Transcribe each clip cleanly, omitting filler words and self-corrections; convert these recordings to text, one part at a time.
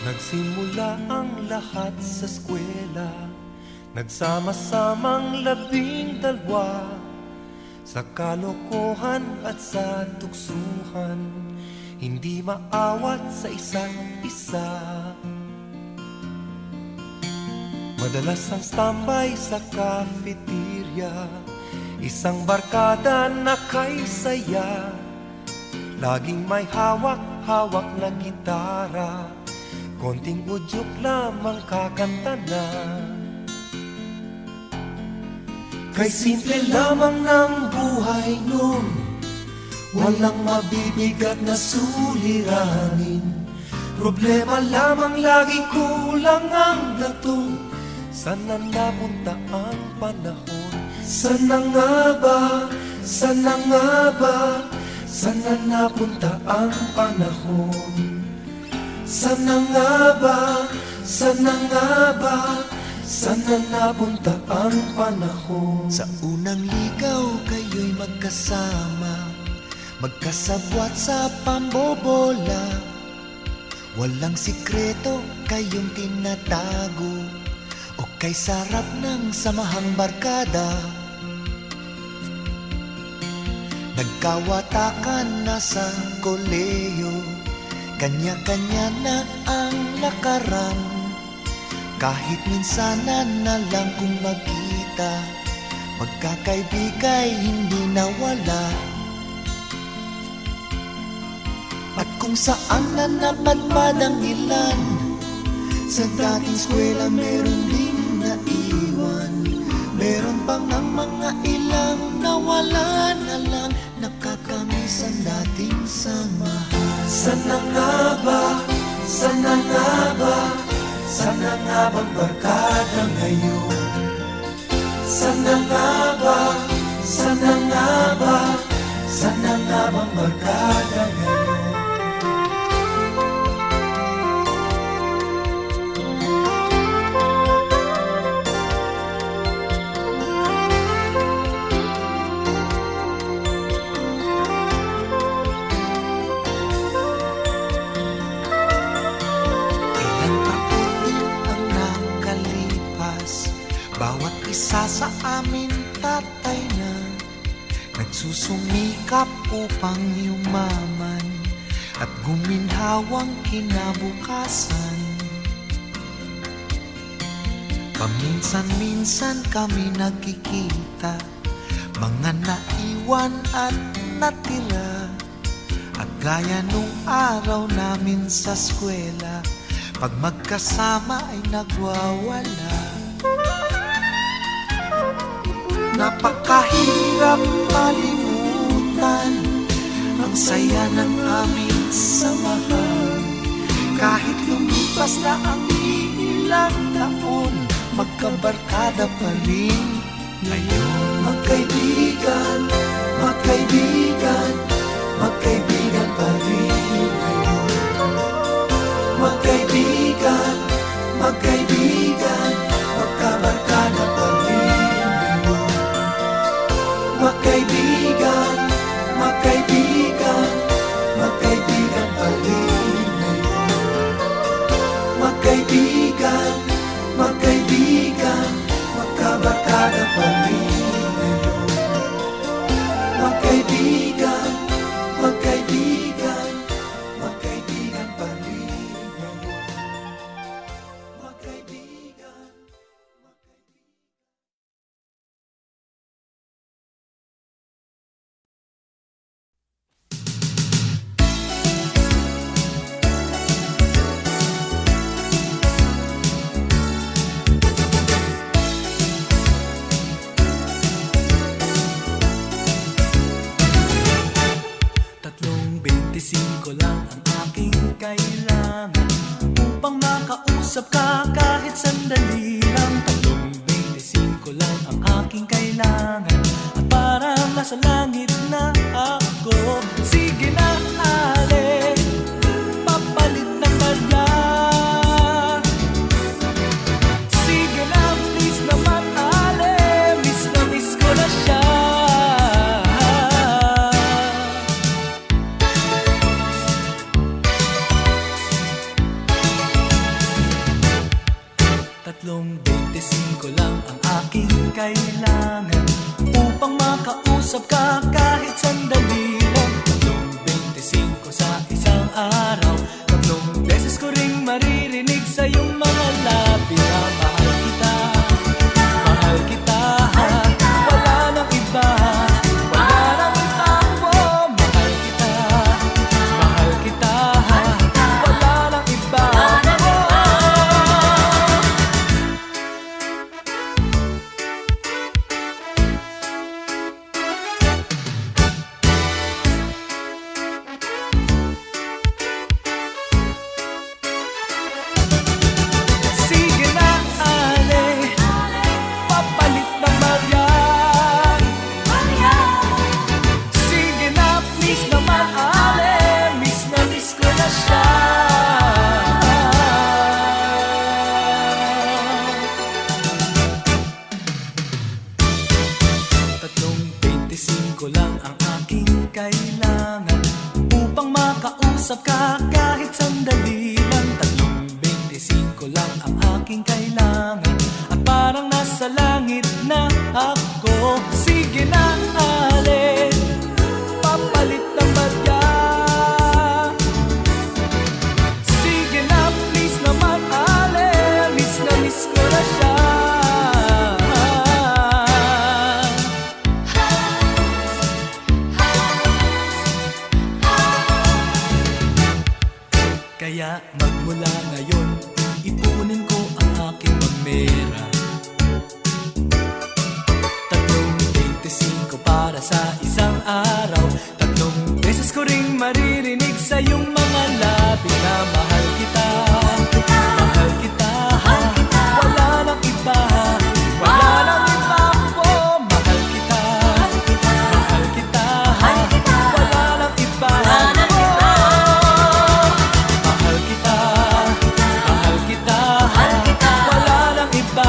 Nagsimula ang lahat sa eskwela, nagsama-samang 12 sa kalokohan at sa tuksuhan, hindi maawat sa isa't isa. Madalas ang standby sa cafeteria, isang barkada na kay saya, laging may hawak-hawak na gitara, konting udyok lamang kakanta na. Kay simple lamang ng buhay nun, walang mabibigat na suliranin. Problema lamang lagi kulang ang latong. Sana napunta ang panahon? Sana nga ba? Sana nga ba? Sana napunta ang panahon? Sana nga ba? Sana nga ba? Sana napunta ang panahon? Sa unang ligaw kayo'y magkasama, magkasabwat sa pambobola. Walang sikreto kayong tinatago, o kay sarap ng samahang barkada. Nagkawatakan na sa koleyo, kanya-kanya na ang lakaran. Kahit minsanan na lang kung magkita, magkakaibigay hindi nawala. At kung saan na napadpad ang ilan, sa dating eskwela meron ding naiwan. Meron pang ang mga ilang nawala na lang, nakakamiss ang dating samahan. Sana nga ba? Sana nga ba? Sana nga bang barkada ngayon? Sana nga ba? Sana nga ba? Sana nga bang barkada ngayon? Bawat isa sa amin tatay na, nagsusumikap upang yumaman at guminhawang kinabukasan. Paminsan-minsan kami nagkikita, mga naiwan at natira. At gaya nung araw namin sa eskwela, pag magkasama ay nagwawala. Napakahirap malimutan ang saya ng aming samahan. Kahit lumipas na ang ilang taon, magkabarkada pa rin ngayon. Magkaibigan, magkaibigan, magkaibigan pa rin ngayon. Magkaibigan, magkaibigan, magkabarkada pa rin. Magkaibigan, magkaibigan, magkaibigan pa rin ngayon. Magkaibigan, magkaibigan, magkabarkada pa rin ngayon. Magkaibigan, magkaibigan, magkaibigan pa rin ngayon. Magkaibigan. Lang ang aking kailangan upang makausap ka kahit sandali lang. 3.25 lang ang aking kailangan at parang nasa langit na ako. Sige na, ale, papalit ng badla. Sige na, please naman, ale, miss na miss ko na siya. 25 lang ang aking kailangan upang makausap ka kahit sandali lang. 25 sa isang araw, 3 beses ko ring maririnig sa iyong mga labi na mahal kita, mahal kita, wala nang iba, wala nang iba po. Mahal kita, mahal kita, wala nang iba po. Sige na, ale, papalit ng bagyan. Sige na, please naman, ale, miss na miss ko na siya. 25 lang ang aking kailangan upang makausap ka kahit sandali lang. 25 lang ang aking kailangan at parang nasa langit na ako. Sige na, ale, papalit ng bagya. Sige na, please naman, ale, miss na miss ko na siya. Kaya magmula ngayon, ipunin ko ang aking pamera. 25 para sa isang araw, 3 beses ko ring maririnig sa iyong mga labi na mahal kita, mahal kita, wala nang iba, wala nang iba po. Mahal kita, mahal kita, wala nang iba po. Mahal kita, mahal kita, wala nang iba,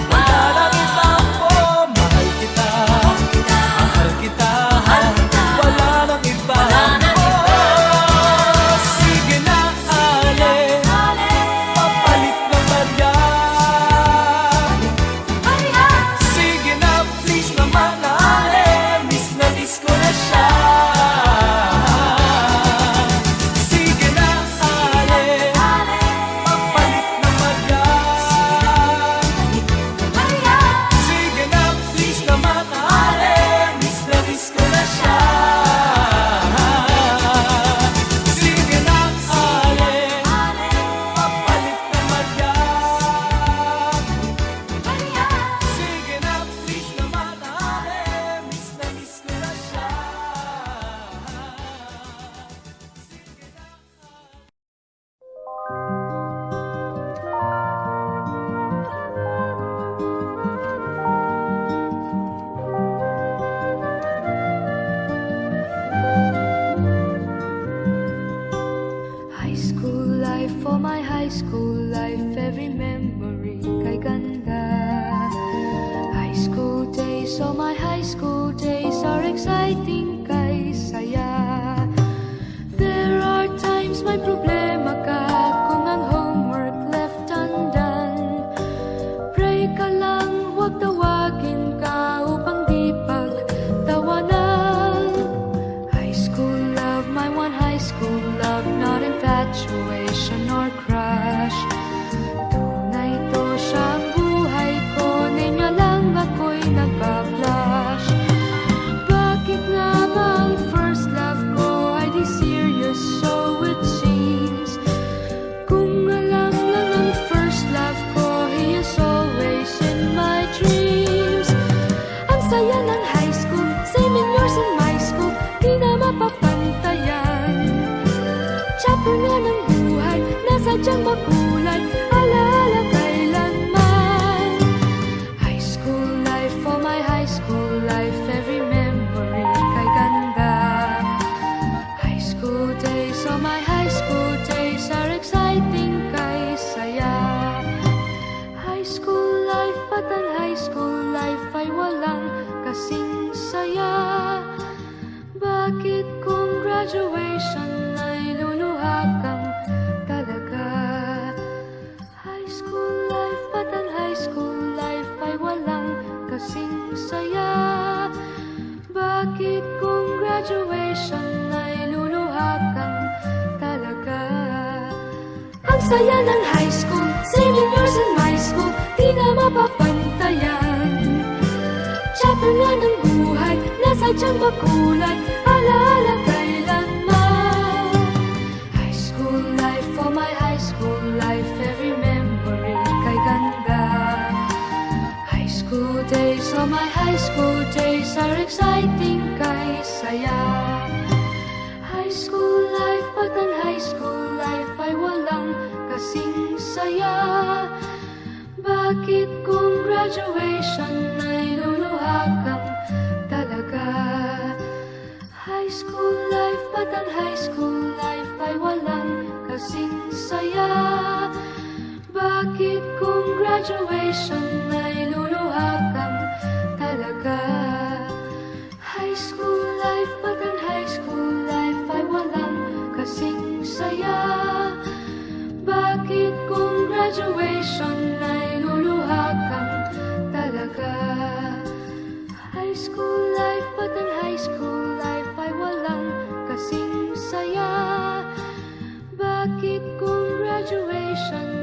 wala nang iba po. Mahal kita, mahal kita, wala nang iba po. Sige na, ale, papalit ng bagyan. Sige na, please naman, ale, miss na miss ko na siya. Sige na, ale, papalit ng bagyan. Sige na, please naman, ale, miss na miss ko na siya. Sige na, ale, papalit ng bagyan. Sige na, please naman, ale, miss na miss ko na siya. High school life, for my high school life, every memory kay ganda. High school days, oh my high school days are exciting kay saya. There are times may problema ka kung ang homework left undone. Pray ka lang, huwag tawagin ka upang di pagtawanan. High school love, my one high school love, not infatuation or crush. Tunay to siyang buhay ko, niya lang ako'y nagbablush. Bakit nga ba ang first love ko ay di serious, so it seems? Kung alam lang ang first love ko, he is always in my dreams. Ang saya ng high school, same in yours in my school, di na mapapantayan. Chapter nga ng buhay, nasadyang makulay, alaala kailanman. High school life, for my high school life, every memory kay ganda. High school days, oh my high school days are exciting kay saya. High school life, at ang high school life ay walang kasing saya. Bakit kung graduation ay luluha kang talaga? Ang saya ng high school, 7 years in my school, di na mapapantayan. Chapter nga ng buhay, nasadyang makulay, alaala kailanman. High school life, oh my high school life, every memory kay ganda. High school days, oh my high school days, are exciting kay saya. High school life, but ang high school life ay walang kasing saya. Bakit kung graduation ay luluha kang talaga? High school life, but ang high school life ay walang kasing saya. Bakit kung graduation ay luluha kang talaga? High school life, but ang high school life ay walang kasing saya. Bakit kung graduation ay luluha kang talaga? High school life, but ang high school life ay walang kasing saya. Bakit kung graduation